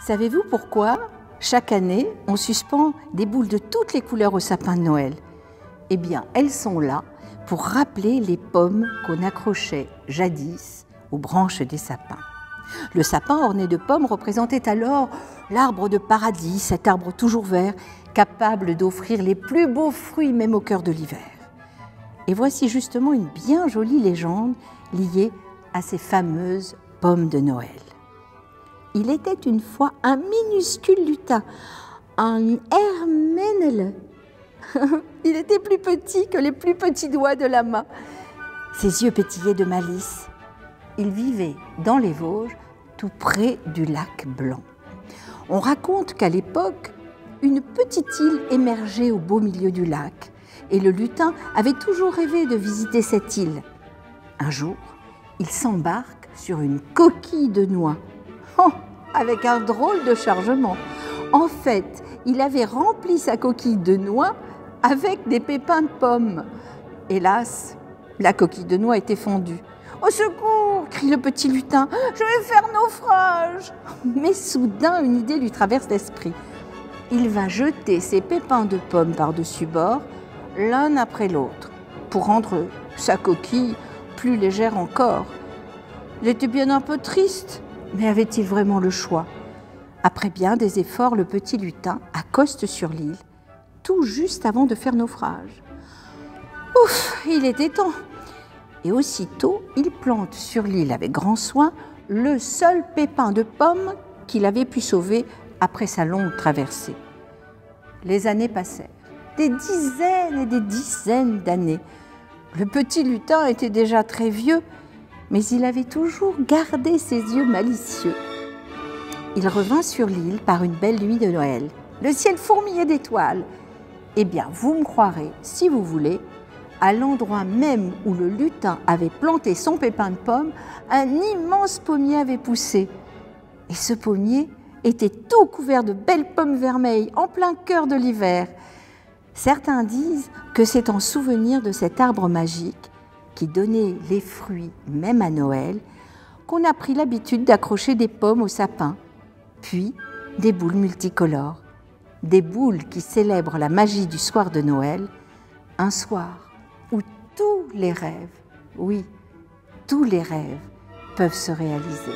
Savez-vous pourquoi, chaque année, on suspend des boules de toutes les couleurs au sapin de Noël? Eh bien, elles sont là pour rappeler les pommes qu'on accrochait jadis aux branches des sapins. Le sapin orné de pommes représentait alors l'arbre de paradis, cet arbre toujours vert, capable d'offrir les plus beaux fruits même au cœur de l'hiver. Et voici justement une bien jolie légende liée à ces fameuses pommes de Noël. Il était une fois un minuscule lutin, un herménèle. Il était plus petit que les plus petits doigts de la main. Ses yeux pétillaient de malice. Il vivait dans les Vosges, tout près du lac Blanc. On raconte qu'à l'époque, une petite île émergeait au beau milieu du lac, et le lutin avait toujours rêvé de visiter cette île. Un jour, il s'embarque sur une coquille de noix. Oh, avec un drôle de chargement. En fait, il avait rempli sa coquille de noix avec des pépins de pommes. Hélas, la coquille de noix était fondue. « Au secours !» crie le petit lutin. « Je vais faire naufrage !» Mais soudain, une idée lui traverse l'esprit. Il va jeter ses pépins de pommes par-dessus bord, l'un après l'autre, pour rendre sa coquille plus légère encore. Il était bien un peu triste, mais avait-il vraiment le choix? Après bien des efforts, le petit lutin accoste sur l'île, tout juste avant de faire naufrage. Ouf, il était temps! Et aussitôt, il plante sur l'île avec grand soin le seul pépin de pomme qu'il avait pu sauver après sa longue traversée. Les années passèrent, des dizaines et des dizaines d'années. Le petit lutin était déjà très vieux, mais il avait toujours gardé ses yeux malicieux. Il revint sur l'île par une belle nuit de Noël. Le ciel fourmillait d'étoiles. Eh bien, vous me croirez, si vous voulez, à l'endroit même où le lutin avait planté son pépin de pomme, un immense pommier avait poussé. Et ce pommier était tout couvert de belles pommes vermeilles en plein cœur de l'hiver. Certains disent que c'est en souvenir de cet arbre magique qui donnait les fruits même à Noël qu'on a pris l'habitude d'accrocher des pommes au sapin, puis des boules multicolores, des boules qui célèbrent la magie du soir de Noël, un soir où tous les rêves, oui, tous les rêves peuvent se réaliser.